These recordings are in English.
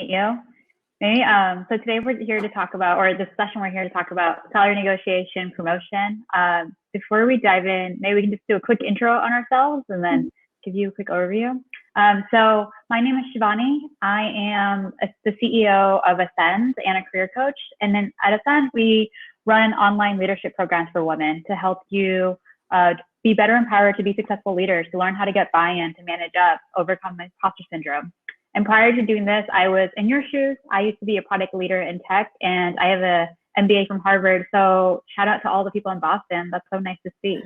meet you. Maybe, so today we're here to talk about, or this session we're here to talk about salary negotiation, promotion. Before we dive in, maybe we can just do a quick intro on ourselves and then give you a quick overview. So my name is Shivani. I am the CEO of Ascend and a career coach. And then at Ascend, we run online leadership programs for women to help you be better empowered to be successful leaders, to learn how to get buy-in, to manage up, overcome imposter syndrome. And prior to doing this, I was in your shoes. I used to be a product leader in tech, and I have a MBA from Harvard. So shout out to all the people in Boston. That's so nice to see.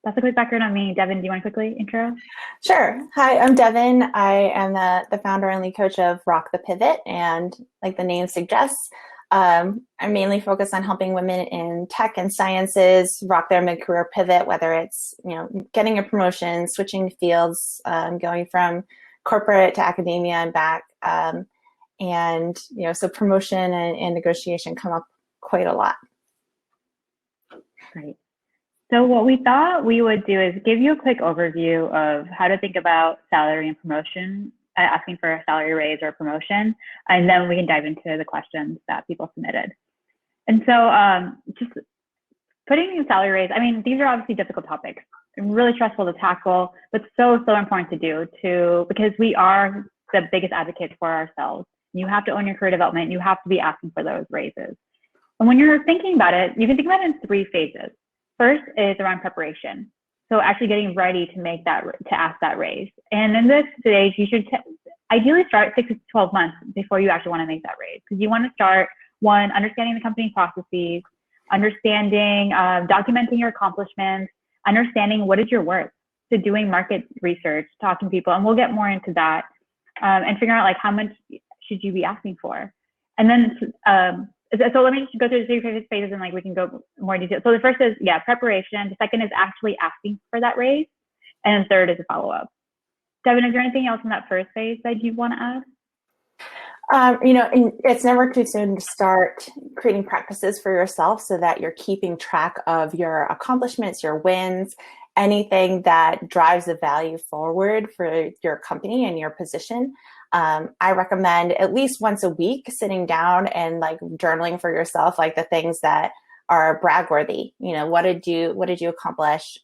That's a quick background on me. Devon, do you want to quickly intro? Sure. Hi, I'm Devon. I am the founder and lead coach of Rock the Pivot. And like the name suggests, I'm mainly focused on helping women in tech and sciences rock their mid-career pivot, whether it's, getting a promotion, switching fields, going from corporate to academia and back. So promotion and negotiation come up quite a lot. Great. So what we thought we would do is give you a quick overview of how to think about salary and promotion, asking for a salary raise or a promotion, and then we can dive into the questions that people submitted. And so just putting in salary raise, these are obviously difficult topics, really stressful to tackle, but so important to do because we are the biggest advocates for ourselves. You have to own your career development. You have to be asking for those raises. And when you're thinking about it, you can think about it in three phases. First is around preparation. So actually getting ready to ask that raise. And in this stage, you should ideally start 6 to 12 months before you actually want to make that raise. Because you want to start, one, understanding the company processes, understanding, documenting your accomplishments, understanding what is your worth, to doing market research, talking to people, and we'll get more into that, and figuring out how much should you be asking for. And then, so let me just go through the three phases and we can go more detail. So the first is, preparation. The second is actually asking for that raise. And the third is a follow-up. Devon, is there anything else in that first phase that you want to add? It's never too soon to start creating practices for yourself so that you're keeping track of your accomplishments, your wins, anything that drives the value forward for your company and your position. I recommend at least once a week sitting down and journaling for yourself, the things that are bragworthy. What did you accomplish?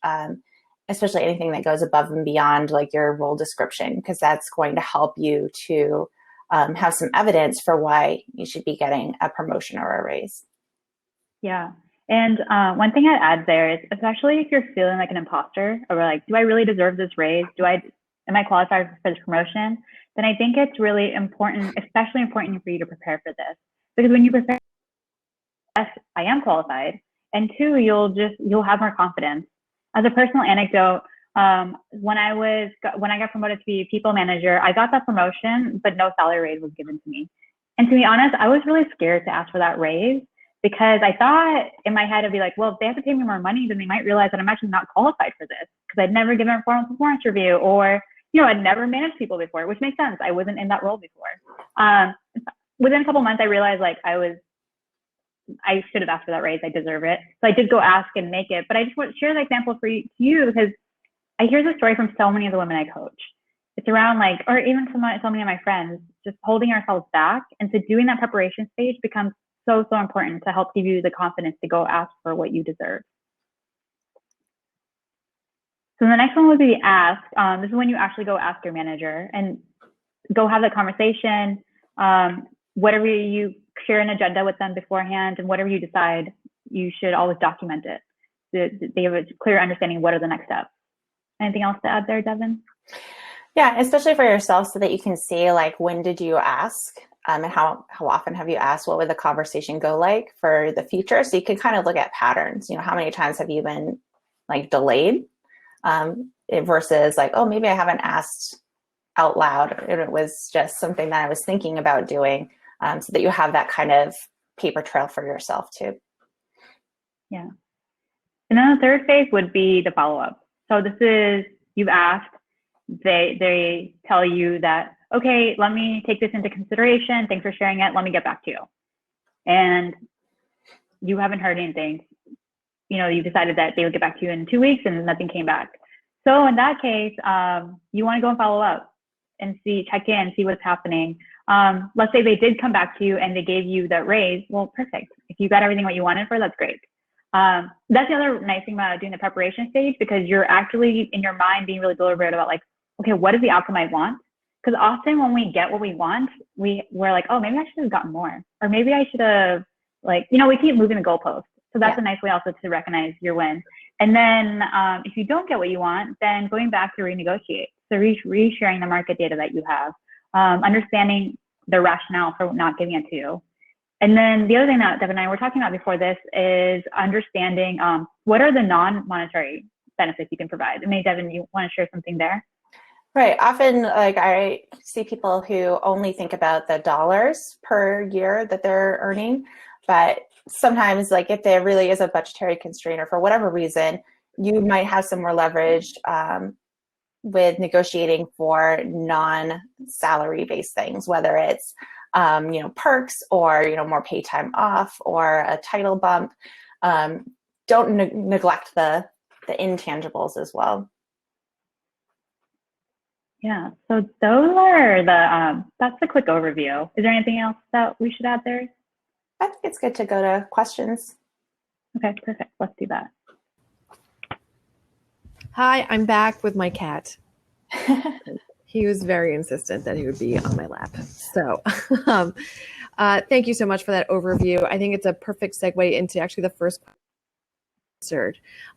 Especially anything that goes above and beyond your role description, because that's going to help you to have some evidence for why you should be getting a promotion or a raise. Yeah. And one thing I'd add there is, especially if you're feeling like an imposter, or do I really deserve this raise? Am I qualified for this promotion? Then I think it's really important, especially important for you to prepare for this. Because when you prepare, yes, I am qualified. And two, you'll have more confidence. As a personal anecdote, when I got promoted to be people manager, I got that promotion, but no salary raise was given to me. And to be honest, I was really scared to ask for that raise because I thought in my head, I'd be if they have to pay me more money, then they might realize that I'm actually not qualified for this because I'd never given a formal performance review, or, I'd never managed people before, which makes sense. I wasn't in that role before. Within a couple months, I realized I should have asked for that raise. I deserve it. So I did go ask and make it, but I just want to share the example for you because I hear the story from so many of the women I coach. It's around or even so many of my friends, just holding ourselves back. And so doing that preparation stage becomes so important to help give you the confidence to go ask for what you deserve. So the next one would be ask. This is when you actually go ask your manager and go have that conversation. Whatever you share an agenda with them beforehand, and whatever you decide, you should always document it. So they have a clear understanding what are the next steps. Anything else to add there, Devon? Yeah, especially for yourself, so that you can see when did you ask, and how often have you asked? What would the conversation go like for the future? So you can kind of look at patterns. How many times have you been delayed versus oh, maybe I haven't asked out loud, and it was just something that I was thinking about doing, so that you have that kind of paper trail for yourself too. Yeah. And then the third phase would be the follow-up. So this is, you've asked, they tell you that, okay, let me take this into consideration. Thanks for sharing it. Let me get back to you. And you haven't heard anything. You decided that they would get back to you in 2 weeks and nothing came back. So in that case, you want to go and follow up and check in, see what's happening. Let's say they did come back to you and they gave you that raise. Well, perfect. If you got everything what you wanted for, that's great. That's the other nice thing about doing the preparation stage, because you're actually in your mind being really deliberate about like, okay, what is the outcome I want? Because often when we get what we want, we're like, oh, maybe I should have gotten more, or maybe I should have, like, we keep moving the goalpost. So that's a nice way also to recognize your win. And then if you don't get what you want, then going back to renegotiate. So resharing the market data that you have, understanding the rationale for not giving it to you. And then the other thing that Devon and I were talking about before this is understanding what are the non-monetary benefits you can provide. And maybe Devon, you want to share something there? Right. Often, like, I see people who only think about the dollars per year that they're earning, but sometimes, like, if there really is a budgetary constraint or for whatever reason, you might have some more leverage with negotiating for non-salary based things, whether it's perks or more paid time off or a title bump. Don't neglect the intangibles as well. Yeah, so those are that's a quick overview. Is there anything else that we should add there? I think it's good to go to questions. Okay, perfect. Let's do that. Hi, I'm back with my cat. He was very insistent that he would be on my lap. So thank you so much for that overview. I think it's a perfect segue into actually the first question.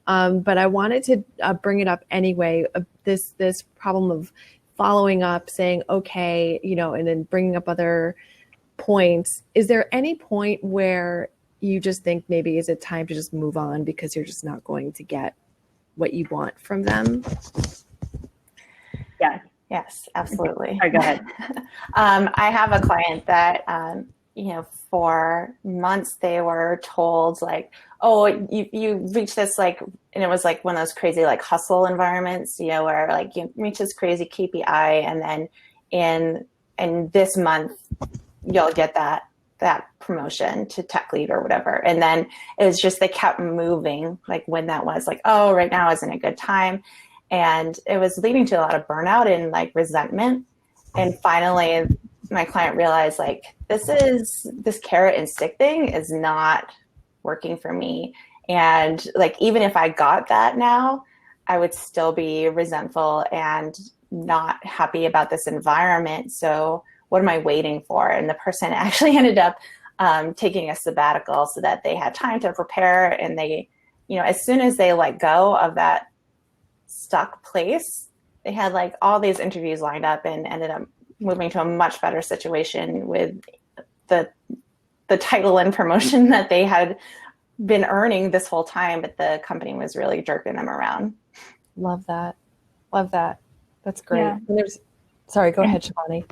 But I wanted to bring it up anyway, this problem of following up, saying, okay, and then bringing up other points. Is there any point where you just think maybe is it time to just move on because you're just not going to get what you want from them? Yes, absolutely. All right, go ahead. I have a client that, for months they were told like, oh, you reach this, like, and it was like one of those crazy like hustle environments, where like you reach this crazy KPI and then in this month you'll get that promotion to tech lead or whatever. And then it was just, they kept moving, like when that was like, oh, right now isn't a good time. And it was leading to a lot of burnout and like resentment. And finally my client realized like, this carrot and stick thing is not working for me. And like, even if I got that now, I would still be resentful and not happy about this environment. So what am I waiting for? And the person actually ended up taking a sabbatical so that they had time to prepare. And they, as soon as they let go of that stuck place, they had like all these interviews lined up and ended up moving to a much better situation with the title and promotion that they had been earning this whole time, but the company was really jerking them around. Love that. That's great. Yeah. Sorry, go ahead, Shivani.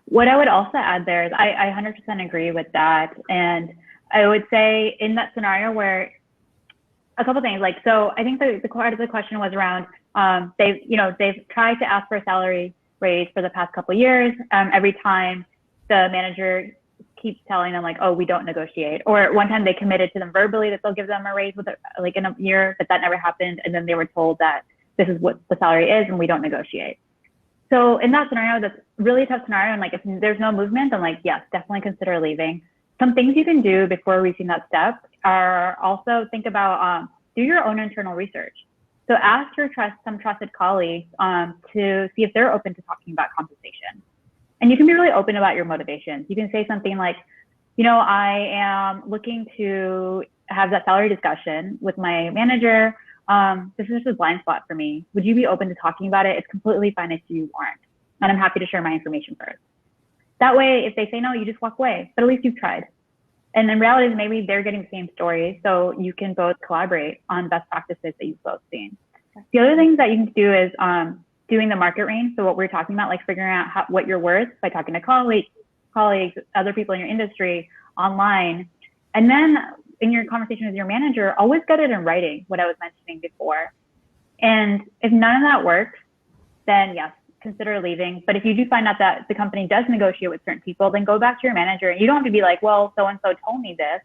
What I would also add there is I 100% agree with that. And I would say in that scenario where a couple things, like, so I think the part of the question was around, they've tried to ask for a salary raise for the past couple of years. Every time the manager keeps telling them like, oh, we don't negotiate. Or one time they committed to them verbally that they'll give them a raise like in a year, but that never happened. And then they were told that this is what the salary is and we don't negotiate. So in that scenario, that's really a tough scenario. And like, if there's no movement, then like, yes, definitely consider leaving. Some things you can do before reaching that step are also think about, do your own internal research. So ask some trusted colleagues to see if they're open to talking about compensation. And you can be really open about your motivations. You can say something like, I am looking to have that salary discussion with my manager. This is just a blind spot for me. Would you be open to talking about it? It's completely fine if you aren't. And I'm happy to share my information first. That way, if they say no, you just walk away. But at least you've tried. And in reality, maybe they're getting the same story. So you can both collaborate on best practices that you've both seen. The other things that you can do is doing the market range. So what we're talking about, like figuring out what you're worth by talking to colleagues, other people in your industry, online. And then in your conversation with your manager, always get it in writing, what I was mentioning before. And if none of that works, then yes, consider leaving. But if you do find out that the company does negotiate with certain people, then go back to your manager. And you don't have to be like, well, so-and-so told me this,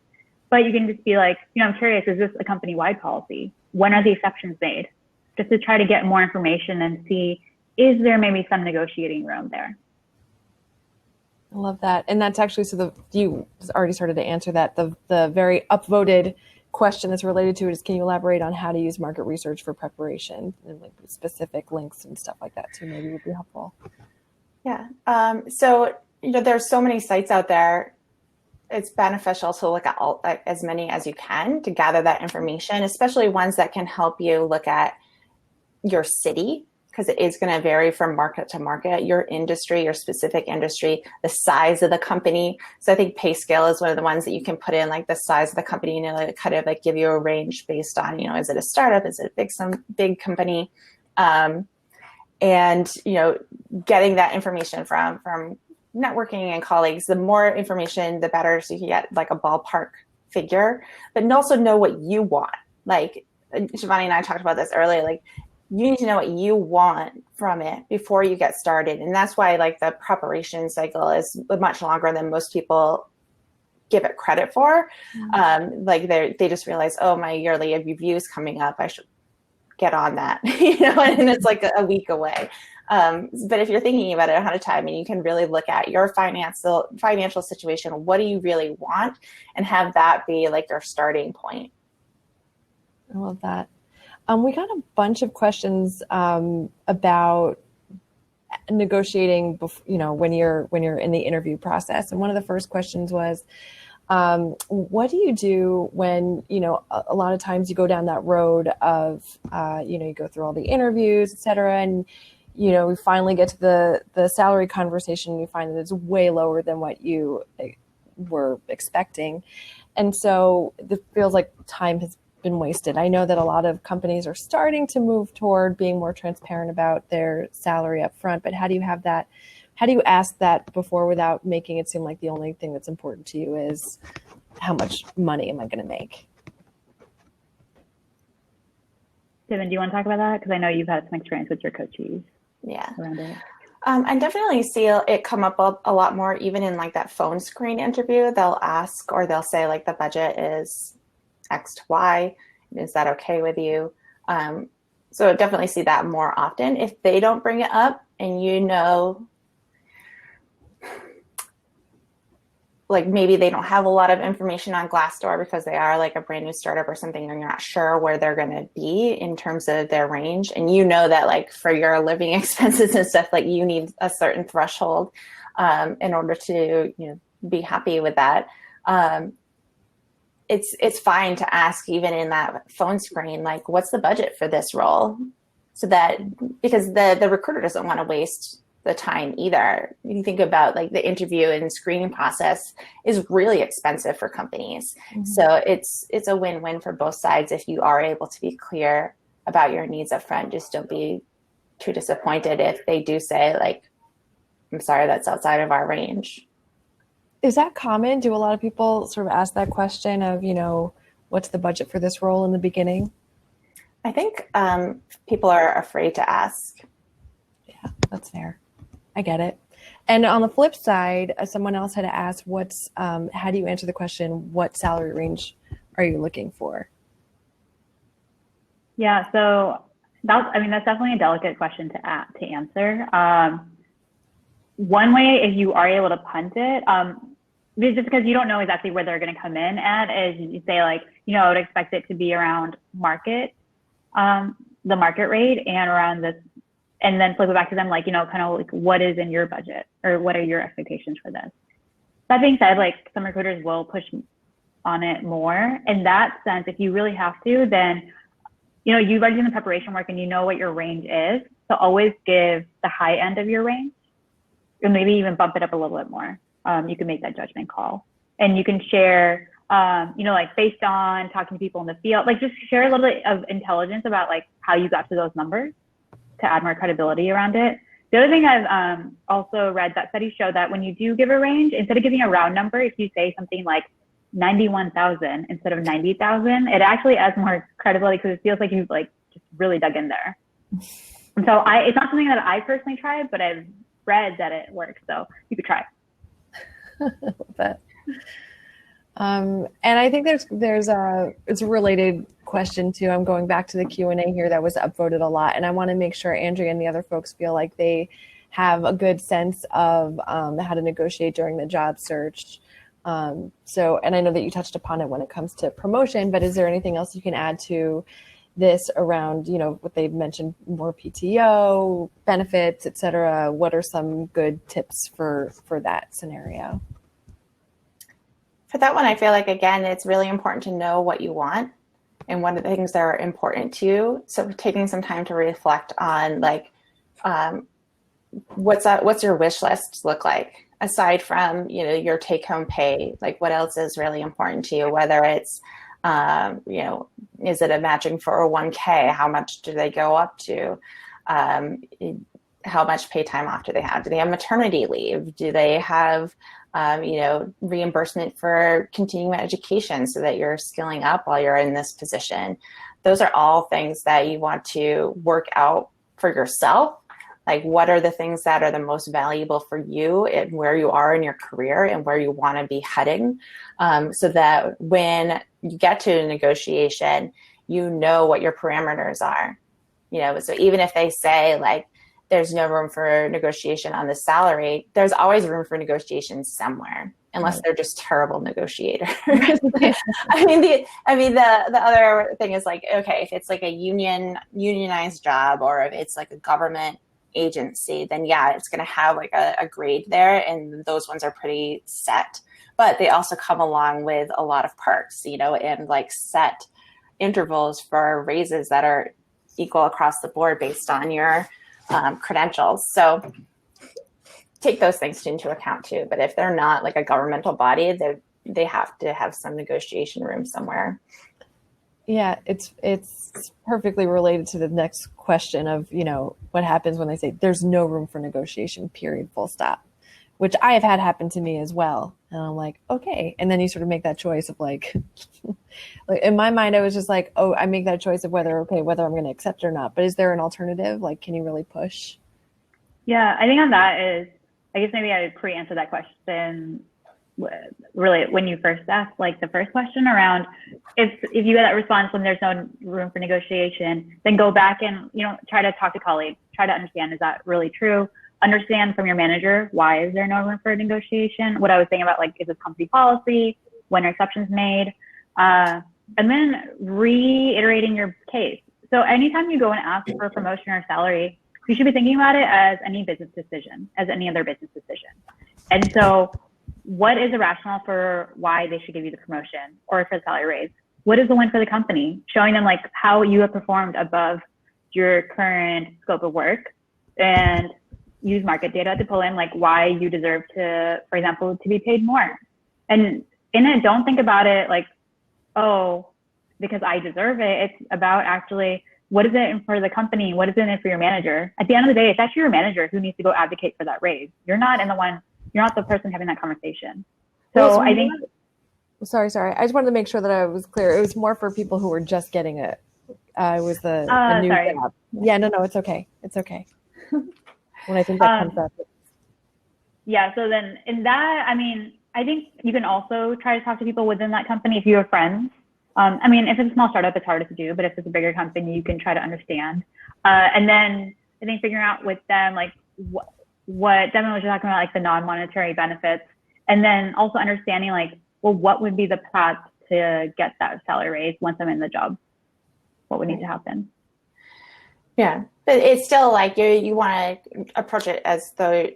but you can just be like, I'm curious, is this a company-wide policy? When are the exceptions made? Just to try to get more information and see, is there maybe some negotiating room there? love that. And that's actually, so you already started to answer that. The very upvoted question that's related to it is, can you elaborate on how to use market research for preparation, and like specific links and stuff like that too, maybe would be helpful. Yeah. So, there's so many sites out there. It's beneficial to look at as many as you can to gather that information, especially ones that can help you look at your city, because it is going to vary from market to market, your industry, your specific industry, the size of the company. So I think pay scale is one of the ones that you can put in, like the size of the company, kind of like give you a range based on, is it a startup? Is it some big company? And, getting that information from networking and colleagues, the more information, the better. So you can get like a ballpark figure, but also know what you want. Like Shivani and I talked about this earlier, like you need to know what you want from it before you get started. And that's why like the preparation cycle is much longer than most people give it credit for. Mm-hmm. Like they just realize, oh, my yearly review is coming up, I should get on that, and it's like a week away. But if you're thinking about it ahead of time, and you can really look at your financial situation, what do you really want, and have that be like your starting point. I love that. We got a bunch of questions about negotiating, when you're in the interview process. And one of the first questions was, what do you do when, a lot of times you go down that road of, you go through all the interviews, et cetera, and, we finally get to the salary conversation, and you find that it's way lower than what you were expecting. And so it feels like time has been wasted. I know that a lot of companies are starting to move toward being more transparent about their salary up front, but how do you have that? How do you ask that before without making it seem like the only thing that's important to you is how much money am I going to make? Devon, do you want to talk about that? Because I know you've had some experience with your coaches. Yeah. Around it. I definitely see it come up a lot more, even in like that phone screen interview. They'll ask, or they'll say like the budget is X to Y. Is that okay with you? So I definitely see that more often. If they don't bring it up, and like maybe they don't have a lot of information on Glassdoor because they are like a brand new startup or something, and you're not sure where they're going to be in terms of their range. And that like for your living expenses and stuff, like you need a certain threshold in order to, be happy with that. It's fine to ask, even in that phone screen, like, what's the budget for this role? So that, because the recruiter doesn't want to waste the time either. You think about like the interview and screening process is really expensive for companies. Mm-hmm. So it's a win-win for both sides if you are able to be clear about your needs up front. Just don't be too disappointed if they do say like, I'm sorry, that's outside of our range. Is that common? Do a lot of people sort of ask that question of, what's the budget for this role in the beginning? I think people are afraid to ask. Yeah, that's fair. I get it. And on the flip side, someone else had asked, how do you answer the question, what salary range are you looking for? Yeah, so that's definitely a delicate question to answer. One way, if you are able to punt it, just because you don't know exactly where they're going to come in at, is you say like, I would expect it to be around the market rate and around this, and then flip it back to them like, kind of like what is in your budget, or what are your expectations for this? That being said, like some recruiters will push on it more. In that sense, if you really have to, then, you've already done the preparation work and you know what your range is. So always give the high end of your range, or maybe even bump it up a little bit more. You can make that judgment call, and you can share, like based on talking to people in the field, like just share a little bit of intelligence about like how you got to those numbers to add more credibility around it. The other thing I've also read, that studies show that when you do give a range, instead of giving a round number, if you say something like 91,000 instead of 90,000, it actually adds more credibility because it feels like you've like just really dug in there. And so it's not something that I personally tried, but I've read that it works. So you could try it. But, and I think it's a related question too. I'm going back to the Q&A here that was upvoted a lot, and I want to make sure Andrea and the other folks feel like they have a good sense of how to negotiate during the job search. And I know that you touched upon it when it comes to promotion, but is there anything else you can add to this around, what they've mentioned, more PTO, benefits, et cetera? What are some good tips for that scenario? For that one, I feel like, again, it's really important to know what you want and what are the things that are important to you. So taking some time to reflect on what's your wish list look like? Aside from, your take home pay, like what else is really important to you? Whether it's, is it a matching 401k? How much do they go up to? How much pay time off do they have? Do they have maternity leave? Do they have, reimbursement for continuing education so that you're skilling up while you're in this position? Those are all things that you want to work out for yourself. Like, what are the things that are the most valuable for you and where you are in your career and where you want to be heading, so that when you get to a negotiation, you know what your parameters are. So even if they say, like, there's no room for negotiation on the salary, there's always room for negotiation somewhere, unless they're just terrible negotiators. The other thing is, like, okay, if it's like a unionized job, or if it's like a government agency, then yeah, it's going to have like a grade there, and those ones are pretty set. But they also come along with a lot of perks, and like set intervals for raises that are equal across the board based on your credentials. So take those things into account too. But if they're not like a governmental body, they have to have some negotiation room somewhere. Yeah, it's perfectly related to the next question of, what happens when they say there's no room for negotiation, period, full stop, which I have had happen to me as well. And I'm like, okay. And then you sort of make that choice of like in my mind, I was just like, oh, I make that choice of whether I'm going to accept it or not. But is there an alternative? Like, can you really push? Yeah, I think on that is, I guess maybe I would pre-answer that question really when you first asked, like the first question around if you get that response when there's no room for negotiation, then go back and try to talk to colleagues, try to understand, is that really true? Understand from your manager, why is there no room for negotiation? What I was saying about, like, is this company policy? When are exceptions made? And then reiterating your case. So anytime you go and ask for a promotion or salary, you should be thinking about it as any business decision, as any other business decision. And so what is the rationale for why they should give you the promotion or for the salary raise? What is the win for the company? Showing them like how you have performed above your current scope of work, and use market data to pull in like why you deserve to, for example, to be paid more. And in it, don't think about it like, oh, because I deserve it. It's about actually, what is it for the company? What is it in it for your manager? At the end of the day, it's actually your manager who needs to go advocate for that raise. You're not the person having that conversation. So I think. Sorry. I just wanted to make sure that I was clear. It was more for people who were just getting it. It was a new job. Yeah, no, it's okay. It's okay. When I think that comes up. Yeah. So then in that, I think you can also try to talk to people within that company if you have friends. If it's a small startup, it's harder to do, but if it's a bigger company, you can try to understand. And then I think figuring out with them, like what Devon was talking about, like the non-monetary benefits, and then also understanding like, well, what would be the path to get that salary raise once I'm in the job? What would need to happen? Yeah, but it's still like you want to approach it as though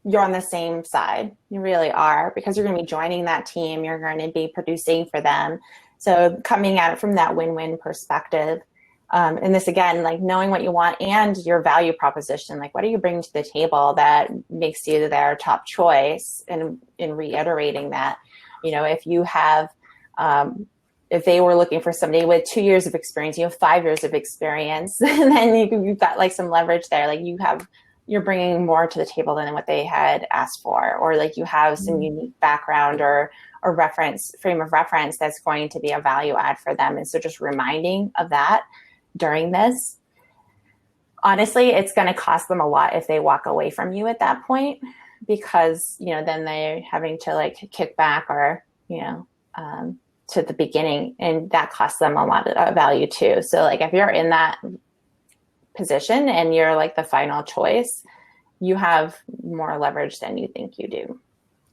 you're on the same side. You really are, because you're going to be joining that team. You're going to be producing for them. So coming at it from that win-win perspective. And this, again, like knowing what you want and your value proposition, like what are you bringing to the table that makes you their top choice, and in reiterating that, if you have, if they were looking for somebody with 2 years of experience, you have 5 years of experience, and then you've got like some leverage there. Like you're bringing more to the table than what they had asked for, or like you have some unique background or frame of reference that's going to be a value add for them. And so just reminding of that during this, honestly, it's going to cost them a lot if they walk away from you at that point, because, then they're having to like kick back or, to the beginning, and that costs them a lot of value too. So like if you're in that position and you're like the final choice, you have more leverage than you think you do.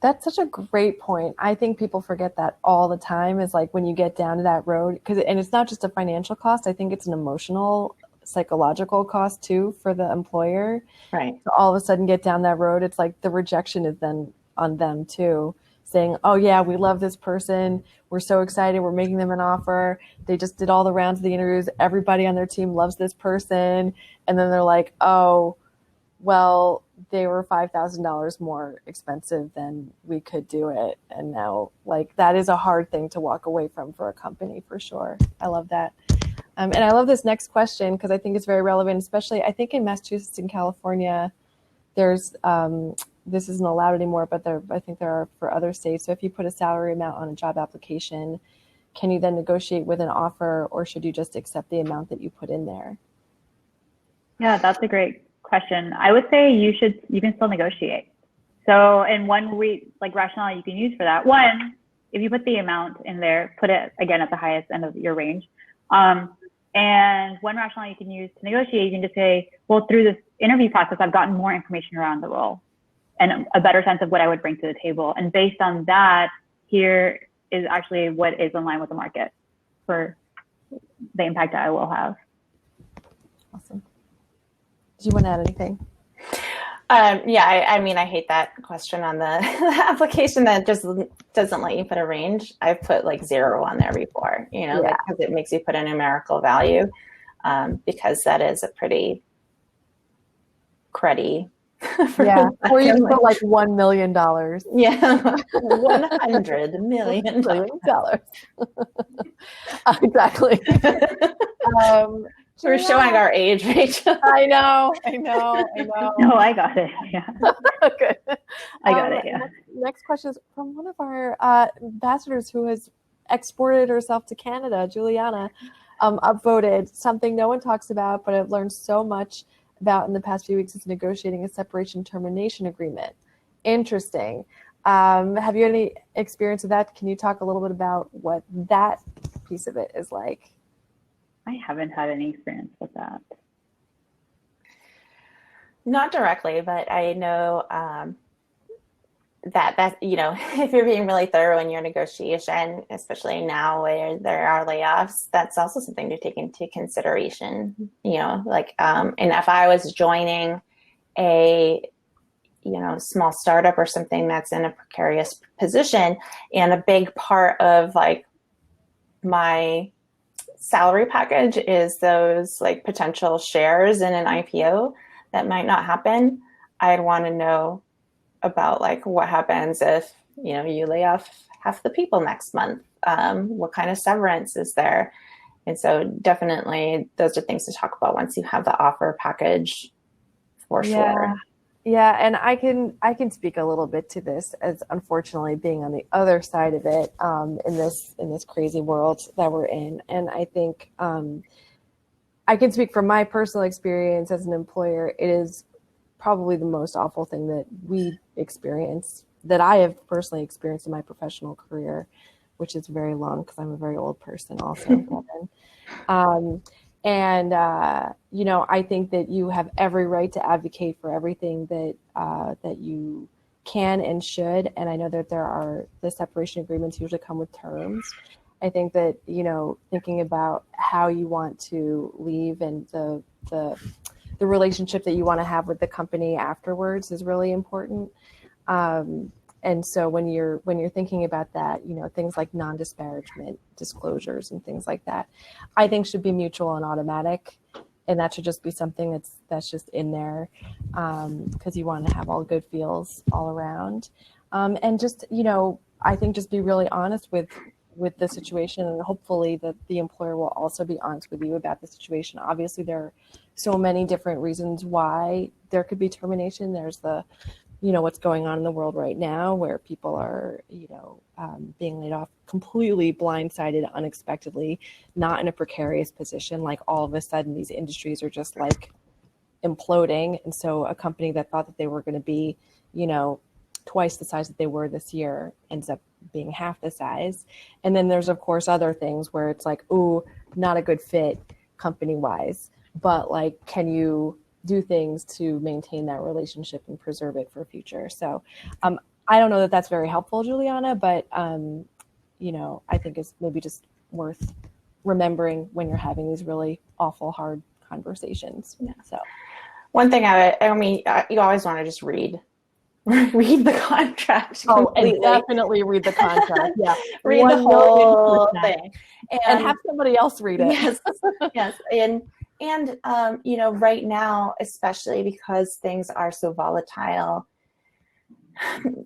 That's such a great point. I think people forget that all the time, is like when you get down to that road, and it's not just a financial cost. I think it's an emotional, psychological cost too for the employer. Right. So all of a sudden get down that road, it's like the rejection is then on them too, saying, oh yeah, we love this person. We're so excited. We're making them an offer. They just did all the rounds of the interviews. Everybody on their team loves this person. And then they're like, oh, well, they were $5,000 more expensive than we could do it. And now, like, that is a hard thing to walk away from for a company, for sure. I love that. And I love this next question because I think it's very relevant, especially I think in Massachusetts and California, there's, this isn't allowed anymore, but I think there are for other states. So if you put a salary amount on a job application, can you then negotiate with an offer, or should you just accept the amount that you put in there? Yeah, that's a great question. I would say you can still negotiate. So, and one rationale you can use for that, one, if you put the amount in there, put it again at the highest end of your range. And one rationale you can use to negotiate, you can just say, well, through this interview process, I've gotten more information around the role and a better sense of what I would bring to the table. And based on that, here is actually what is in line with the market for the impact that I will have. Awesome. Do you want to add anything? I mean, I hate that question on the application that just doesn't let you put a range. I've put like 0 on there before, because it makes you put a numerical value, because that is a pretty cruddy. Or you can put like $1 million. Yeah, $100 million. Exactly. We're showing our age, Rachel. I know. No, I got it. Yeah. Good. I got it. Yeah. Next question is from one of our ambassadors who has exported herself to Canada, Juliana, upvoted something no one talks about, but I've learned so much about in the past few weeks is negotiating a separation termination agreement. Interesting. Have you any experience with that? Can you talk a little bit about what that piece of it is like? I haven't had any experience with that. Not directly, but I know that if you're being really thorough in your negotiation, especially now where there are layoffs, that's also something to take into consideration. And if I was joining a small startup or something that's in a precarious position, and a big part of like my salary package is those like potential shares in an IPO that might not happen, I'd want to know about like what happens if you lay off half the people next month. What kind of severance is there? And so definitely those are things to talk about once you have the offer package, for sure. Yeah, and I can speak a little bit to this, as unfortunately being on the other side of it in this crazy world that we're in. And I think I can speak from my personal experience as an employer. It is probably the most awful thing that we experience, that I have personally experienced in my professional career, which is very long because I'm a very old person also. I think that you have every right to advocate for everything that you can and should. And I know that the separation agreements usually come with terms. I think that, thinking about how you want to leave and the relationship that you want to have with the company afterwards is really important. And so when you're thinking about that, things like non-disparagement disclosures and things like that, I think should be mutual and automatic. And that should just be something that's just in there because you want to have all good feels all around. And just, I think just be really honest with the situation, and hopefully that the employer will also be honest with you about the situation. Obviously, there are so many different reasons why there could be termination. There's what's going on in the world right now where people are, being laid off completely blindsided, unexpectedly, not in a precarious position. Like all of a sudden these industries are just like imploding. And so a company that thought that they were going to be, twice the size that they were this year ends up being half the size. And then there's of course other things where it's like, ooh, not a good fit company wise, but like, can you do things to maintain that relationship and preserve it for future. So I don't know that that's very helpful, Juliana, but I think it's maybe just worth remembering when you're having these really awful, hard conversations. Yeah. So one thing you always want to just read the contract. And definitely read the contract. Yeah. Read the whole thing. And have somebody else read it. Yes. Yes. And right now, especially because things are so volatile,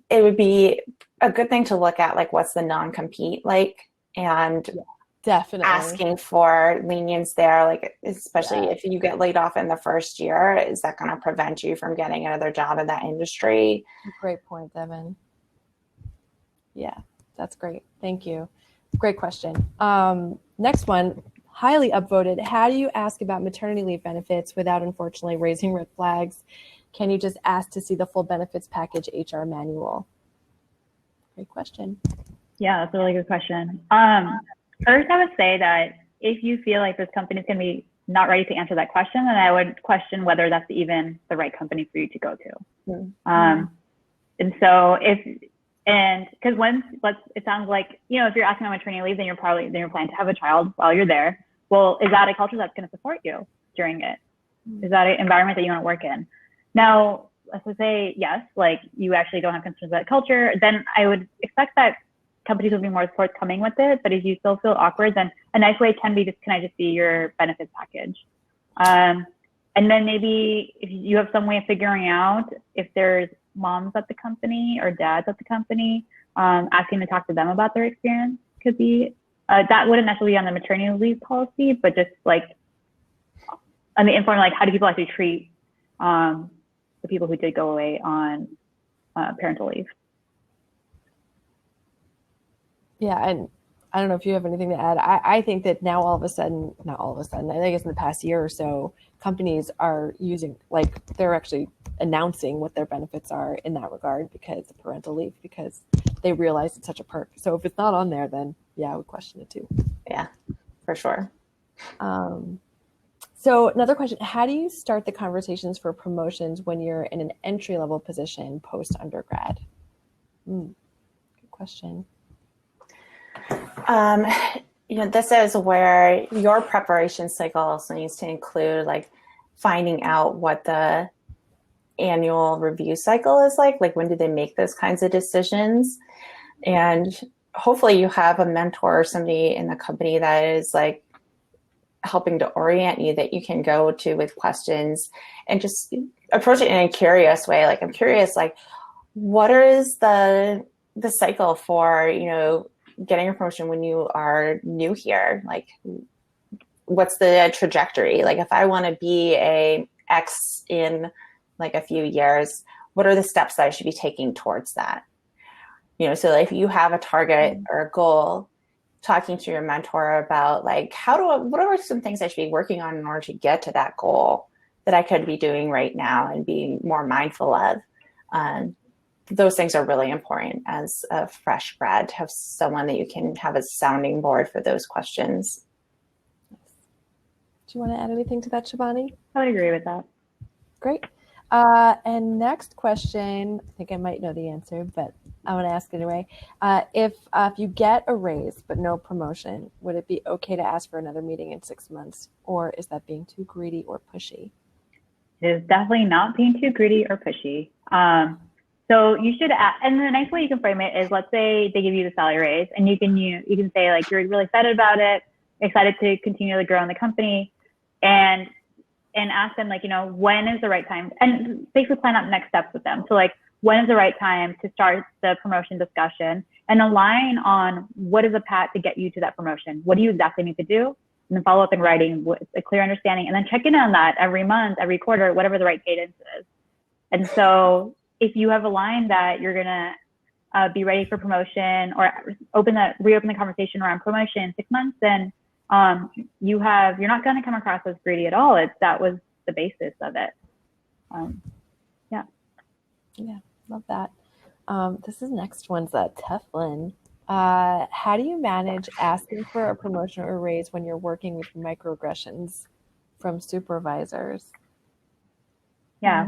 it would be a good thing to look at, like, what's the non-compete like, and definitely asking for lenience there, like, especially if you get laid off in the first year, is that going to prevent you from getting another job in that industry? Great point, Devon. Yeah, that's great. Thank you. Great question. Next one, highly upvoted. How do you ask about maternity leave benefits without unfortunately raising red flags? Can you just ask to see the full benefits package HR manual? Great question. Yeah, that's a really good question. First, I would say that if you feel like this company is going to be not ready to answer that question, then I would question whether that's even the right company for you to go to. Mm-hmm. And so because it sounds like, if you're asking on maternity leave, then you're planning to have a child while you're there. Well, is that a culture that's going to support you during it? Is that an environment that you want to work in? Now, let's just say yes, like you actually don't have concerns about culture, then I would expect that companies will be more forthcoming with it. But if you still feel awkward, then a nice way can be can I just see your benefits package? And then maybe if you have some way of figuring out if there's moms at the company or dads at the company, asking to talk to them about their experience could be, that wouldn't necessarily be on the maternity leave policy, but just like on the informal, like how do people actually treat the people who did go away on parental leave. Yeah, and I don't know if you have anything to add. I think that now not all of a sudden, I guess in the past year or so, companies are they're actually announcing what their benefits are in that regard because of parental leave, because they realize it's such a perk. So if it's not on there, then I would question it too. Yeah, for sure. So another question, how do you start the conversations for promotions when you're in an entry-level position post-undergrad? Good question. This is where your preparation cycle also needs to include finding out what the annual review cycle is like when do they make those kinds of decisions, and hopefully you have a mentor or somebody in the company that is helping to orient you, that you can go to with questions and just approach it in a curious way. I'm curious, what is the cycle for, getting a promotion when you are new here? What's the trajectory? If I want to be a X in a few years, what are the steps that I should be taking towards that? So if you have a target or a goal, talking to your mentor about what are some things I should be working on in order to get to that goal that I could be doing right now and being more mindful of. Those things are really important as a fresh grad, to have someone that you can have a sounding board for those questions. Do you want to add anything to that, Shivani? I would agree with that. Great. And next question, I think I might know the answer, but I want to ask anyway. If you get a raise but no promotion, would it be okay to ask for another meeting in 6 months, or is that being too greedy or pushy? It is definitely not being too greedy or pushy. So you should ask, and the nice way you can frame it is, let's say they give you the salary raise, and you can say you're really excited about it, excited to continue to grow in the company, and ask them when is the right time, and basically plan out next steps with them. So when is the right time to start the promotion discussion, and align on what is the path to get you to that promotion. What do you exactly need to do? And then follow up in writing with a clear understanding, and then check in on that every month, every quarter, whatever the right cadence is. And so if you have aligned that you're going to be ready for promotion, or reopen the conversation around promotion in 6 months, then you're not going to come across as greedy at all. That was the basis of it. Yeah, love that. This next one's a tough one. How do you manage asking for a promotion or raise when you're working with microaggressions from supervisors? Yeah.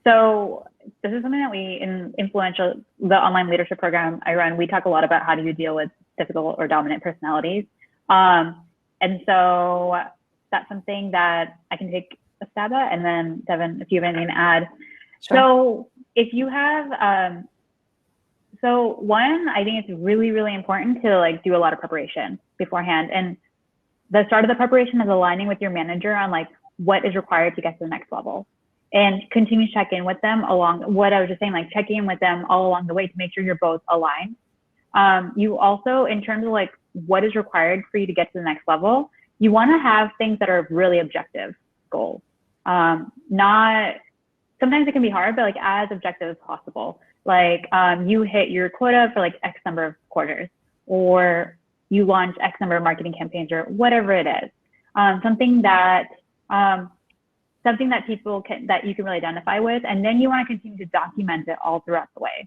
So this is something that we, in Influential, the online leadership program I run, we talk a lot about how do you deal with difficult or dominant personalities. And so that's something that I can take a stab at. And then Devon, if you have anything to add. Sure. So if you have, so one, I think it's really, really important to like do a lot of preparation beforehand. And the start of the preparation is aligning with your manager on like what is required to get to the next level, and continue to check in with them along what I was just saying, like checking in with them all along the way to make sure you're both aligned. You also, in terms of like what is required for you to get to the next level, you want to have things that are really objective goals. Not, sometimes it can be hard, but like as objective as possible. Like you hit your quota for like X number of quarters, or you launch X number of marketing campaigns, or whatever it is. Something that people can, that you can really identify with, and then you want to continue to document it all throughout the way.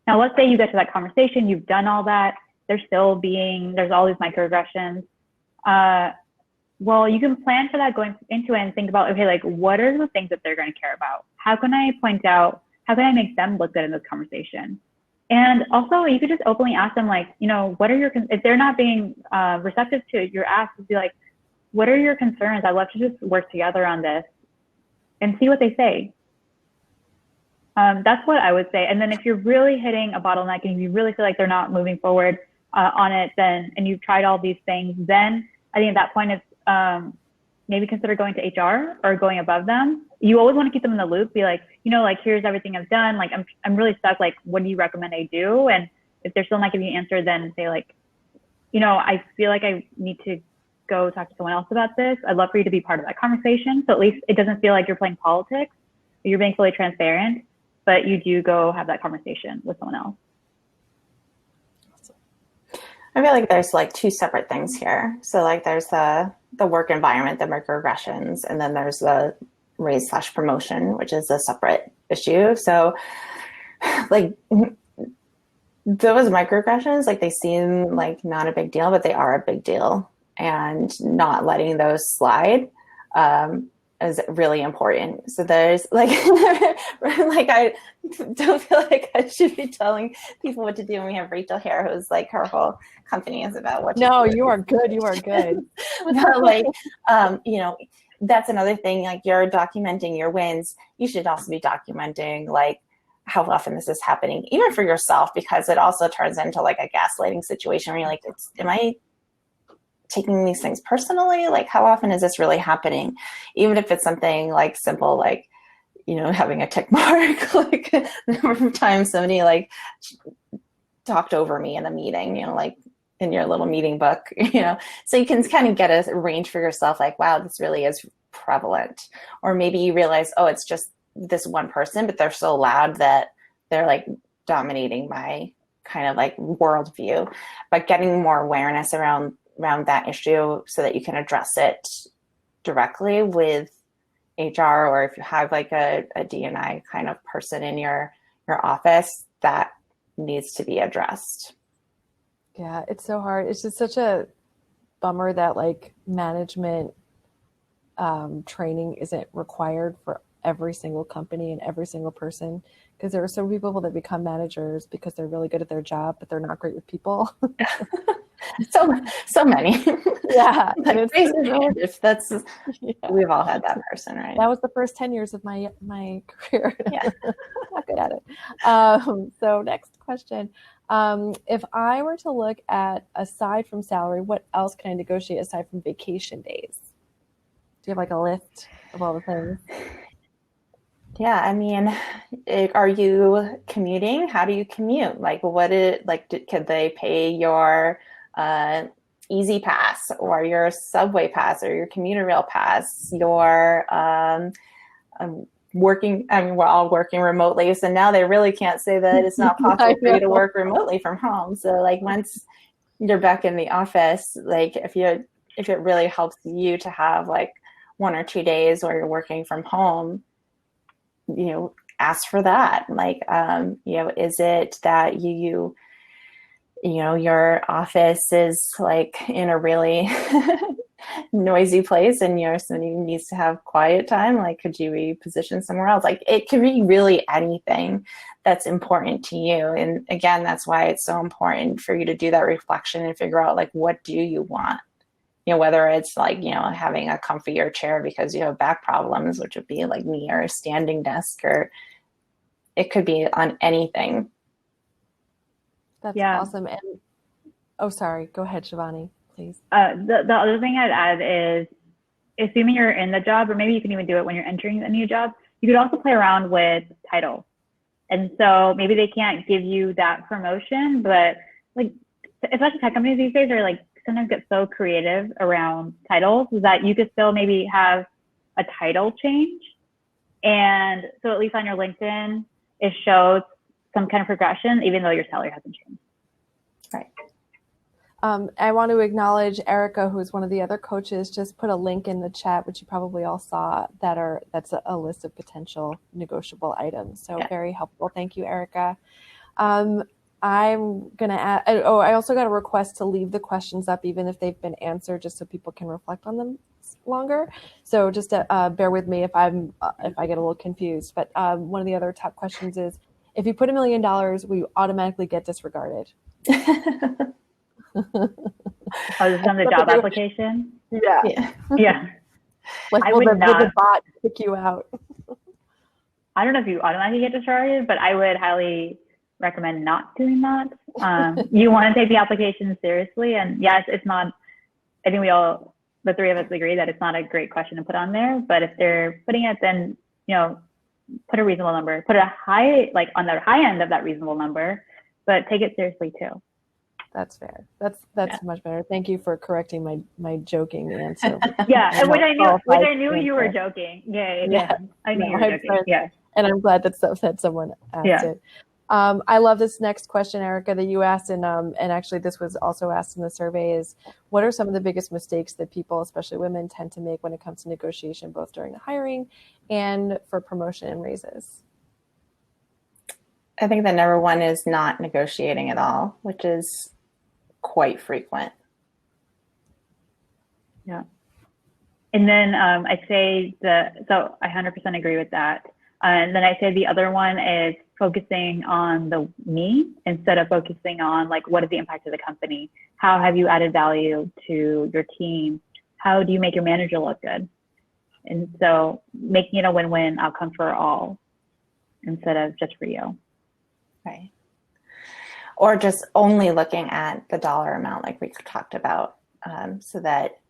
Now, let's say you get to that conversation, you've done all that, there's all these microaggressions. Well, you can plan for that going into it and think about, okay, like what are the things that they're going to care about? How can I make them look good in this conversation? And also, you could just openly ask them, like, you know, what are your, if they're not being receptive to your ask, be like, what are your concerns? I'd love to just work together on this, and see what they say. That's what I would say. And then if you're really hitting a bottleneck and you really feel like they're not moving forward on it, then, and you've tried all these things, then I think at that point it's maybe consider going to HR or going above them. You always want to keep them in the loop. Be like, you know, like, here's everything I've done. Like, I'm really stuck. Like, what do you recommend I do? And if they're still not giving you an answer, then say like, you know, I feel like I need to go talk to someone else about this. I'd love for you to be part of that conversation. So at least it doesn't feel like you're playing politics. You're being fully transparent, but you do go have that conversation with someone else. I feel like there's like two separate things here. So like there's the work environment, the microaggressions, and then there's the raise/promotion, which is a separate issue. So like those microaggressions, like they seem like not a big deal, but they are a big deal. And not letting those slide is really important. So there's like, like I don't feel like I should be telling people what to do. And we have Rachel here, who's like, her whole company is about what to do. No, you are good. You are good. But like, you know, that's another thing. Like, you're documenting your wins. You should also be documenting like how often this is happening, even for yourself, because it also turns into like a gaslighting situation where you're like, am I taking these things personally? Like, how often is this really happening? Even if it's something like simple, like, you know, having a tick mark, like the number of times somebody like talked over me in a meeting, you know, like in your little meeting book, you know, so you can kind of get a range for yourself, like, wow, this really is prevalent. Or maybe you realize, oh, it's just this one person, but they're so loud that they're like dominating my kind of like worldview. But getting more awareness around that issue so that you can address it directly with HR, or if you have like a D&I kind of person in your office, that needs to be addressed. Yeah, it's so hard. It's just such a bummer that like management training isn't required for every single company and every single person, because there are some people that become managers because they're really good at their job, but they're not great with people. So many. Yeah. And it's that's, yeah. We've all had that person, right? That was the first 10 years of my career. Yeah. Not good at it. So next question. If I were to look at, aside from salary, what else can I negotiate aside from vacation days? Do you have like a list of all the things? Yeah, I mean, are you commuting? How do you commute? Like, could they pay your Easy Pass or your subway pass or your commuter rail pass, your working? I mean, we're all working remotely, so now they really can't say that it's not possible for you to work remotely from home. So like, once you're back in the office, like if it really helps you to have like 1 or 2 days where you're working from home, you know, ask for that. Like, you know, is it that you know, your office is like in a really noisy place and somebody needs to have quiet time, like could you be positioned somewhere else? Like it could be really anything that's important to you. And again, that's why it's so important for you to do that reflection and figure out like, what do you want? Whether it's like, having a comfier chair because you have back problems, which would be like me, or a standing desk, or it could be on anything. That's awesome. And sorry, go ahead, Shivani, please. The other thing I'd add is, assuming you're in the job, or maybe you can even do it when you're entering a new job, you could also play around with titles. And so maybe they can't give you that promotion, but like, especially tech companies these days are like, sometimes get so creative around titles that you could still maybe have a title change. And so at least on your LinkedIn, it shows some kind of progression, even though your salary hasn't changed. Right. I want to acknowledge Erica, who's one of the other coaches, just put a link in the chat, which you probably all saw, that's a list of potential negotiable items. So very helpful. Thank you, Erica. I'm going to add, I also got a request to leave the questions up, even if they've been answered, just so people can reflect on them longer. So just bear with me if I get a little confused. But one of the other top questions is, if you put $1 million, will you automatically get disregarded? Oh, this is on the job application? Yeah. Like, will the bot kick you out? I don't know if you automatically get disregarded, but I would highly recommend not doing that. You want to take the application seriously. And yes, it's not, I think the three of us agree that it's not a great question to put on there, but if they're putting it, then, put a reasonable number, put a high, like on the high end of that reasonable number, but take it seriously too. That's fair. That's much better. Thank you for correcting my joking answer. And which I knew you were joking. Yeah. I knew you were joking. Yeah. And I'm glad that someone asked it. I love this next question, Erica, that you asked, and actually this was also asked in the survey, is what are some of the biggest mistakes that people, especially women, tend to make when it comes to negotiation, both during the hiring and for promotion and raises? I think the number one is not negotiating at all, which is quite frequent. Yeah. And then I'd say so I 100% agree with that. And then I say the other one is focusing on the me instead of focusing on like, what is the impact of the company? How have you added value to your team? How do you make your manager look good? And so making it a win-win outcome for all instead of just for you. Right. Or just only looking at the dollar amount like we talked about, so that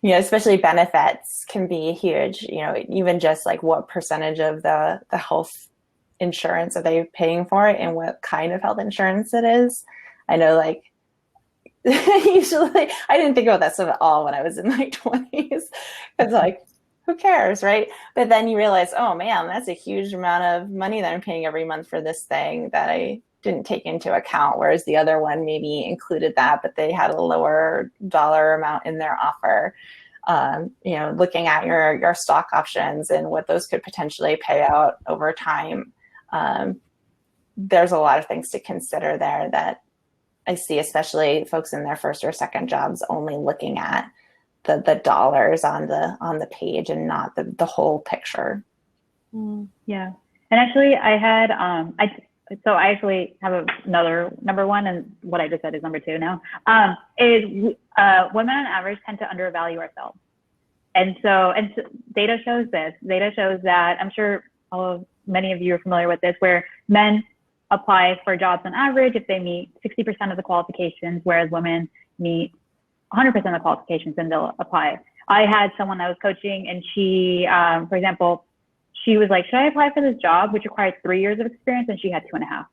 especially benefits can be huge, even just like what percentage of the health insurance are they paying for it and what kind of health insurance it is. I know, like, usually I didn't think about that stuff at all when I was in my 20s. It's like, who cares, right? But then you realize, oh man, that's a huge amount of money that I'm paying every month for this thing that I didn't take into account, whereas the other one maybe included that, but they had a lower dollar amount in their offer. Looking at your stock options and what those could potentially pay out over time. There's a lot of things to consider there that I see, especially folks in their first or second jobs, only looking at the dollars on the page and not the whole picture. Yeah. And actually I had, so I actually have another number one, and what I just said is number two now, is women on average tend to undervalue ourselves. And so data shows this. Data shows that, I'm sure many of you are familiar with this, where men apply for jobs on average if they meet 60% of the qualifications, whereas women meet 100% of the qualifications and they'll apply. I had someone I was coaching, and she, for example, she was like, should I apply for this job, which requires 3 years of experience? And she had 2.5. I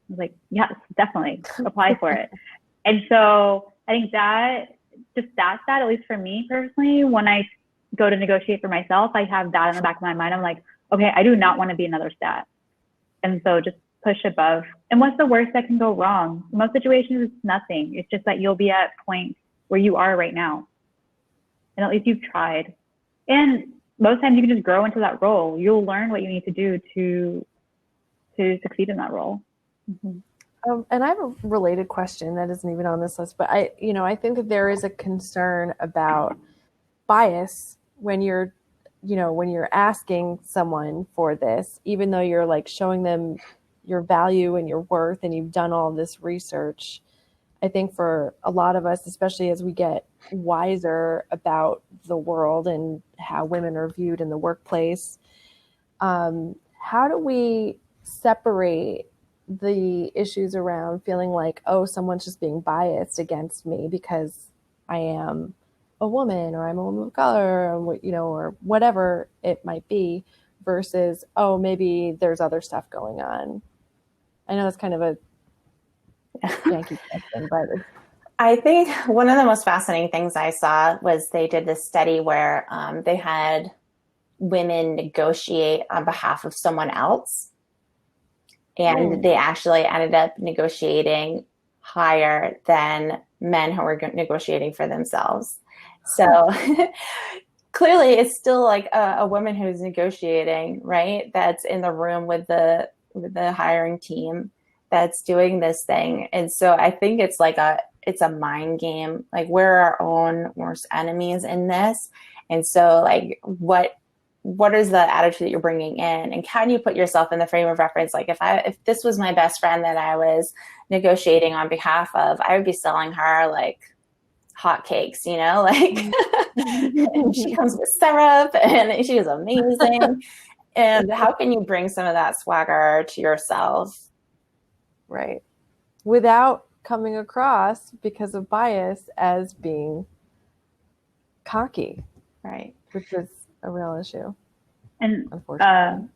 was like, yes, definitely apply for it. And so I think that stat, at least for me personally, when I go to negotiate for myself, I have that in the back of my mind. I'm like, okay, I do not want to be another stat. And so just push above. And what's the worst that can go wrong? In most situations, it's nothing. It's just that you'll be at a point where you are right now. And at least you've tried. And most times you can just grow into that role. You'll learn what you need to do to succeed in that role. And I have a related question that isn't even on this list, but I think that there is a concern about bias when you're asking someone for this, even though you're like showing them your value and your worth and you've done all this research. I think for a lot of us, especially as we get wiser about the world and how women are viewed in the workplace, how do we separate the issues around feeling like, oh, someone's just being biased against me because I am a woman or I'm a woman of color, or whatever it might be, versus, oh, maybe there's other stuff going on? I know it's kind of a Yankee question, but I think one of the most fascinating things I saw was they did this study where they had women negotiate on behalf of someone else. And they actually ended up negotiating higher than men who were negotiating for themselves. So clearly it's still like a woman who's negotiating, right? That's in the room with the hiring team that's doing this thing. And so I think it's like it's a mind game. Like, we're our own worst enemies in this. And so like, what is the attitude that you're bringing in, and can you put yourself in the frame of reference? Like, if this was my best friend that I was negotiating on behalf of, I would be selling her like hotcakes, like and she comes with syrup and she is amazing. And how can you bring some of that swagger to yourself? Right. Without coming across, because of bias, as being cocky. Right. Which is a real issue. And unfortunately,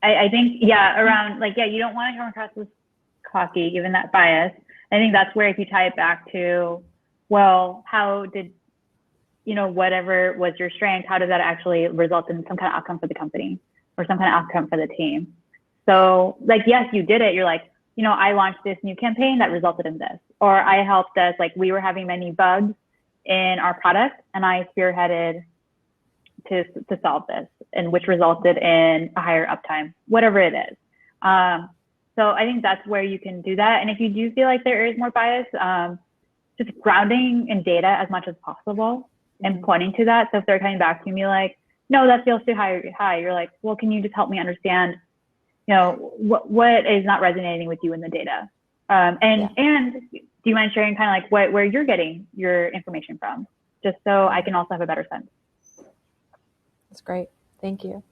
I think, around like, you don't want to come across as cocky given that bias. I think that's where, if you tie it back to, well, how did, whatever was your strength, how does that actually result in some kind of outcome for the company or some kind of outcome for the team? So like, yes, you did it. You're like, I launched this new campaign that resulted in this, or I helped us, like, we were having many bugs in our product and I spearheaded to solve this, and which resulted in a higher uptime, whatever it is. So I think that's where you can do that. And if you do feel like there is more bias, just grounding in data as much as possible and pointing to that. So if they're coming back to me like, no, that feels too high, you're like, well, can you just help me understand, what is not resonating with you in the data? And do you mind sharing kind of like where you're getting your information from, just so I can also have a better sense? That's great. Thank you.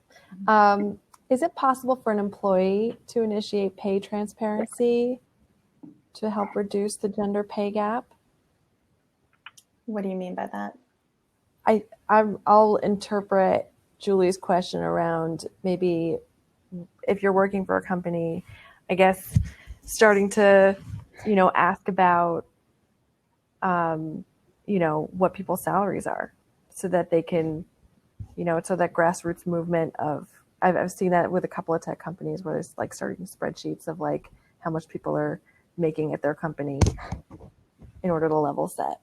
Is it possible for an employee to initiate pay transparency to help reduce the gender pay gap? What do you mean by that? I'll interpret Julie's question around, maybe if you're working for a company, I guess starting to, ask about, what people's salaries are, so that they can, so that grassroots movement of, I've seen that with a couple of tech companies where there's like starting spreadsheets of like how much people are making at their company in order to level set.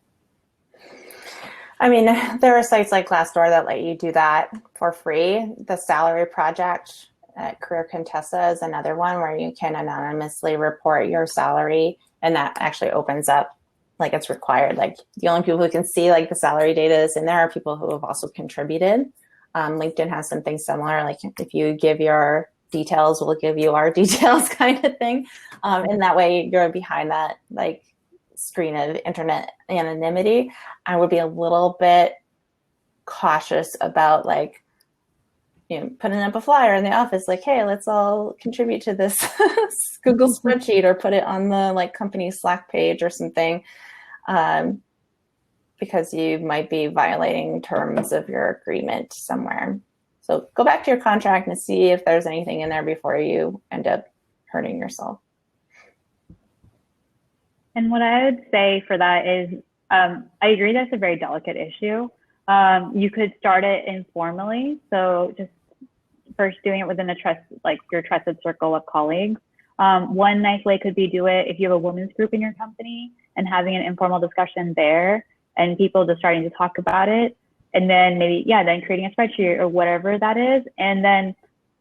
I mean, there are sites like Glassdoor that let you do that for free. The Salary Project at Career Contessa is another one where you can anonymously report your salary, and that actually opens up, like, it's required. Like, the only people who can see like the salary data is in there are people who have also contributed. LinkedIn has something similar. Like, if you give your details, we'll give you our details kind of thing. And that way you're behind that like screen of internet anonymity. I would be a little bit cautious about like, putting up a flyer in the office, like, hey, let's all contribute to this Google spreadsheet, or put it on the like company Slack page or something, because you might be violating terms of your agreement somewhere. So go back to your contract and see if there's anything in there before you end up hurting yourself. And what I would say for that is, I agree that's a very delicate issue. You could start it informally. So just first doing it within your trusted circle of colleagues. One nice way could be do it if you have a women's group in your company and having an informal discussion there and people just starting to talk about it. And then maybe, then creating a spreadsheet or whatever that is. And then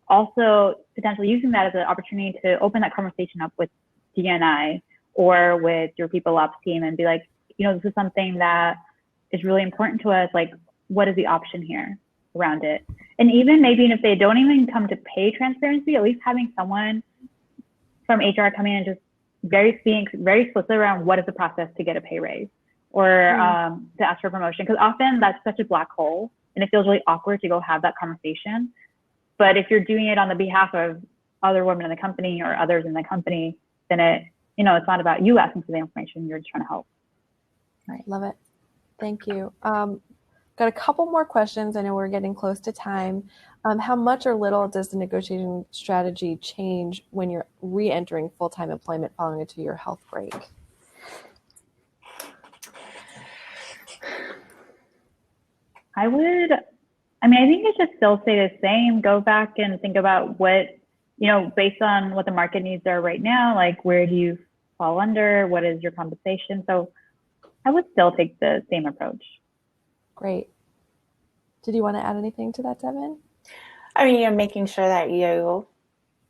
also potentially using that as an opportunity to open that conversation up with DNI or with your people ops team and be like, this is something that is really important to us. Like, what is the option here around it? And even maybe if they don't even come to pay transparency, at least having someone from HR come in and just being very explicit around what is the process to get a pay raise or to ask for promotion. Because often that's such a black hole and it feels really awkward to go have that conversation. But if you're doing it on the behalf of other women in the company or others in the company, then it's not about you asking for the information. You're just trying to help. Right. Love it. Thank you. Got a couple more questions. I know we're getting close to time. How much or little does the negotiation strategy change when you're re-entering full-time employment following a 2-year health break? I think it should still stay the same. Go back and think about what, based on what the market needs are right now, like where do you fall under? What is your compensation? So I would still take the same approach. Great. Did you want to add anything to that, Devon? I mean, making sure that you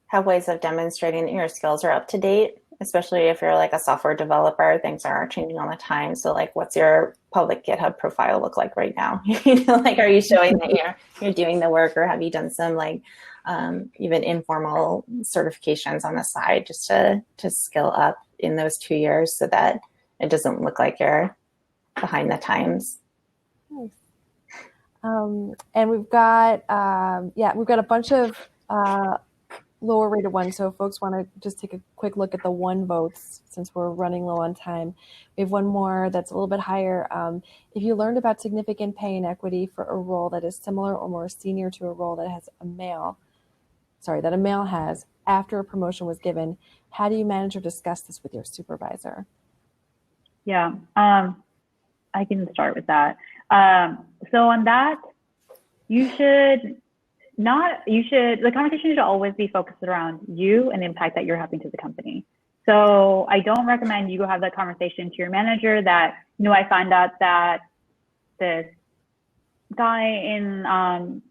have ways of demonstrating that your skills are up to date, especially if you're like a software developer, things are changing all the time. So like, what's your public GitHub profile look like right now? Like, are you showing that you're doing the work, or have you done some like even informal certifications on the side just to skill up in those 2 years so that it doesn't look like you're behind the times. Nice. And we've got a bunch of lower rated ones. So if folks want to just take a quick look at the 1 votes, since we're running low on time, we have one more that's a little bit higher. If you learned about significant pay inequity for a role that is similar or more senior to a role that a male has after a promotion was given, how do you manage or discuss this with your supervisor? Yeah, I can start with that. So on that, the conversation should always be focused around you and the impact that you're having to the company. So I don't recommend you go have that conversation to your manager that, I found out that this guy in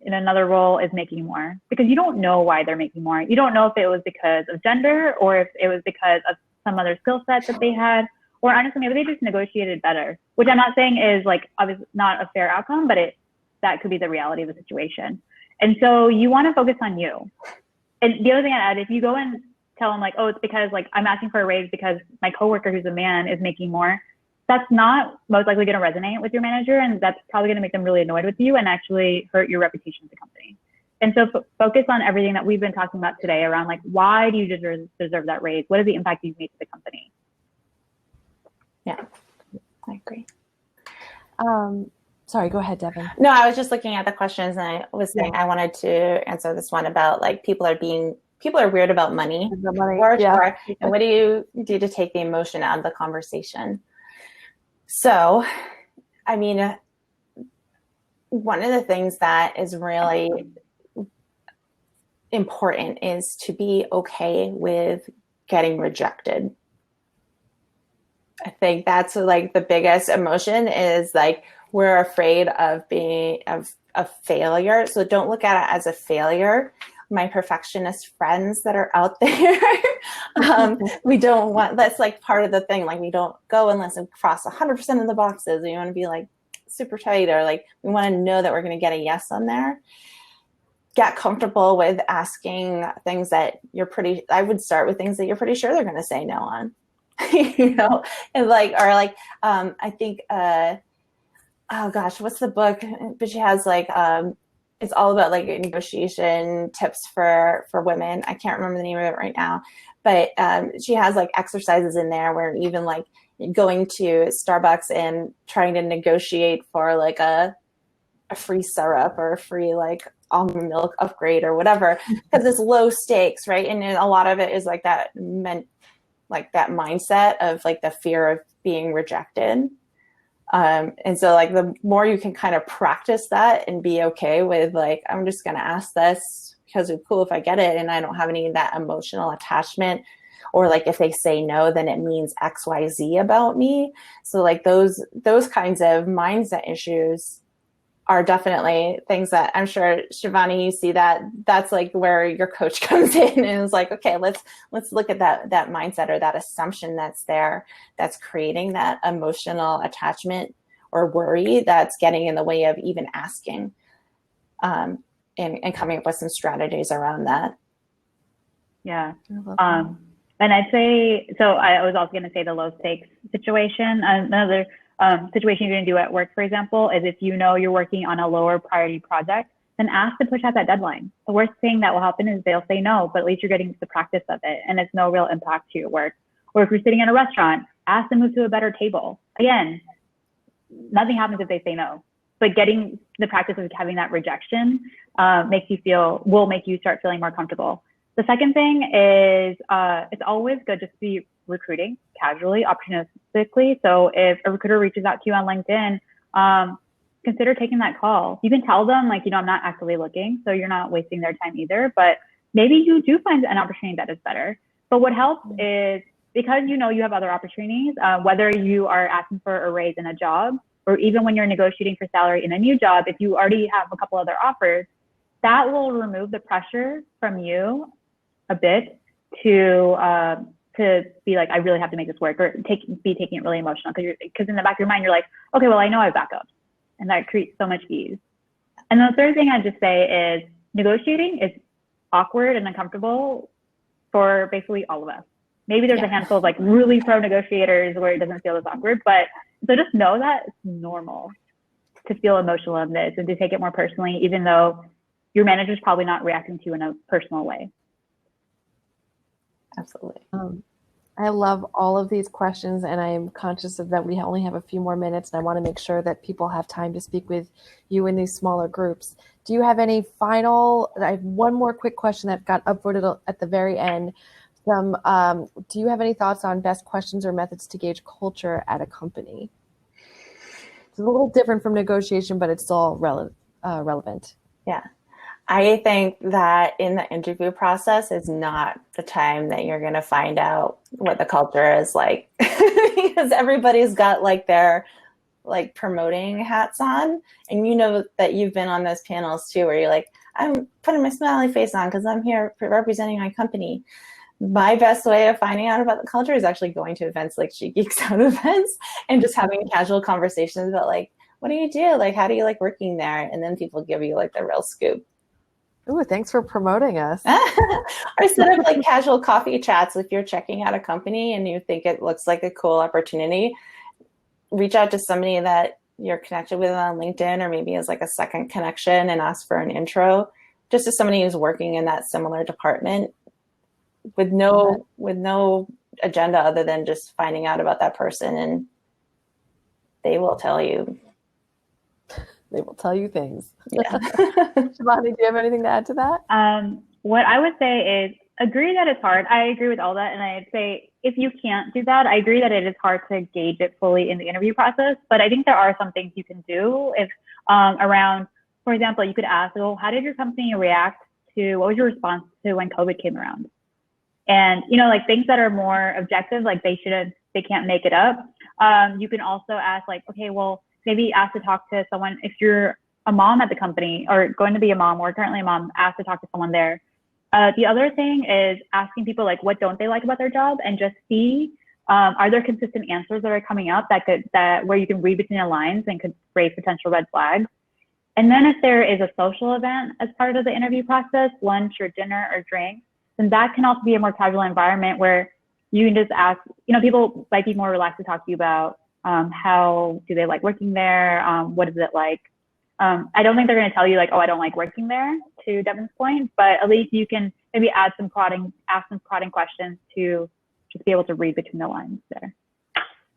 another role is making more, because you don't know why they're making more. You don't know if it was because of gender or if it was because of some other skill set that they had. Or honestly, maybe they just negotiated better, which I'm not saying is like obviously not a fair outcome, but that could be the reality of the situation. And so you want to focus on you. And the other thing I'd add, if you go and tell them like, oh, it's because like I'm asking for a raise because my coworker who's a man is making more, that's not most likely going to resonate with your manager, and that's probably going to make them really annoyed with you and actually hurt your reputation as a company. And so focus on everything that we've been talking about today around like, why do you deserve that raise? What is the impact you've made to the company? Yeah, I agree. Sorry, go ahead, Devon. No, I was just looking at the questions, and I was saying I wanted to answer this one about like people are weird about money. Sure. And what do you do to take the emotion out of the conversation? So, I mean, one of the things that is really important is to be okay with getting rejected. I think that's like the biggest emotion is like we're afraid of being a failure. So don't look at it as a failure. My perfectionist friends that are out there, we don't want, that's like part of the thing. Like we don't go unless we cross 100% of the boxes. We want to be like super tight, or like we want to know that we're going to get a yes on there. Get comfortable with asking things that I would start with things that you're pretty sure they're going to say no on. And like, or like, I think, oh gosh, what's the book? But she has like, it's all about like negotiation tips for women. I can't remember the name of it right now, but she has like exercises in there where even like going to Starbucks and trying to negotiate for like a free syrup or a free like almond milk upgrade or whatever, because it's low stakes, right? And a lot of it is like that like that mindset of like the fear of being rejected. And so like the more you can kind of practice that and be okay with like, I'm just going to ask this because it's cool if I get it and I don't have any of that emotional attachment, or like if they say no, then it means XYZ about me. So like those kinds of mindset issues are definitely things that I'm sure, Shivani, you see that's like where your coach comes in and is like, okay, let's look at that mindset or that assumption that's there, that's creating that emotional attachment or worry that's getting in the way of even asking, and coming up with some strategies around that. Yeah. And I'd say, so I was also going to say the low stakes situation. Another situation you're going to do at work, for example, is if you know you're working on a lower priority project, then ask to push out that deadline. The worst thing that will happen is they'll say no, but at least you're getting the practice of it and it's no real impact to your work. Or if you're sitting in a restaurant, ask them to move to a better table. Again, nothing happens if they say no, but getting the practice of having that rejection will make you start feeling more comfortable. The second thing is it's always good just to be recruiting casually, opportunistically. So if a recruiter reaches out to you on LinkedIn, consider taking that call. You can tell them, like, I'm not actively looking, so you're not wasting their time either. But maybe you do find an opportunity that is better. But what helps is because you have other opportunities, whether you are asking for a raise in a job or even when you're negotiating for salary in a new job, if you already have a couple other offers, that will remove the pressure from you a bit to be like, I really have to make this work, or be taking it really emotional because in the back of your mind you're like, okay, well, I know I have backups, and that creates so much ease. And the third thing I'd just say is negotiating is awkward and uncomfortable for basically all of us. Maybe there's a handful of like really pro negotiators where it doesn't feel as awkward, but so just know that it's normal to feel emotional in this and to take it more personally, even though your manager's probably not reacting to you in a personal way. Absolutely. I love all of these questions, and I am conscious of that we only have a few more minutes, and I want to make sure that people have time to speak with you in these smaller groups. Do you have any I have one more quick question that got upvoted at the very end. Do you have any thoughts on best questions or methods to gauge culture at a company? It's a little different from negotiation, but it's still relevant. Yeah. I think that in the interview process is not the time that you're going to find out what the culture is like because everybody's got like their like promoting hats on. And that you've been on those panels too, where you're like, I'm putting my smiley face on because I'm here representing my company. My best way of finding out about the culture is actually going to events like She Geeks Out events and just having casual conversations about like, what do you do? Like, how do you like working there? And then people give you like the real scoop. Ooh, thanks for promoting us. Or set up like casual coffee chats. If you're checking out a company and you think it looks like a cool opportunity, reach out to somebody that you're connected with on LinkedIn or maybe as like a second connection and ask for an intro, just as somebody who's working in that similar department with no agenda other than just finding out about that person, and they will tell you. They will tell you things. Yeah. Shivani, do you have anything to add to that? What I would say is agree that it's hard. I agree with all that. And I'd say if you can't do that, I agree that it is hard to gauge it fully in the interview process. But I think there are some things you can do if around, for example, you could ask, well, how did your company react to, what was your response to when COVID came around? And, like things that are more objective, like they can't make it up. You can also ask like, okay, well, maybe ask to talk to someone. If you're a mom at the company or going to be a mom or currently a mom, ask to talk to someone there. The other thing is asking people like, what don't they like about their job, and just see, are there consistent answers that are coming up where you can read between the lines and could raise potential red flags. And then if there is a social event as part of the interview process, lunch or dinner or drink, then that can also be a more casual environment where you can just ask, people might be more relaxed to talk to you about how do they like working there? What is it like? I don't think they're going to tell you like, oh, I don't like working there, to Devon's point, but at least you can maybe ask some prodding questions to just be able to read between the lines there.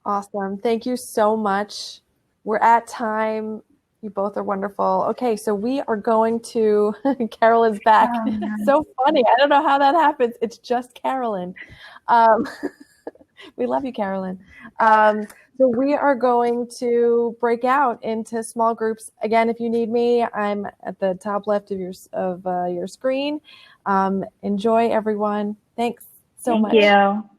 Awesome. Thank you so much. We're at time. You both are wonderful. Okay, so we are going to, Carolyn's back. So funny. I don't know how that happens. It's just Carolyn. We love you, Carolyn. So we are going to break out into small groups. Again, if you need me, I'm at the top left of your screen. Enjoy, everyone. Thanks so much. Thank you.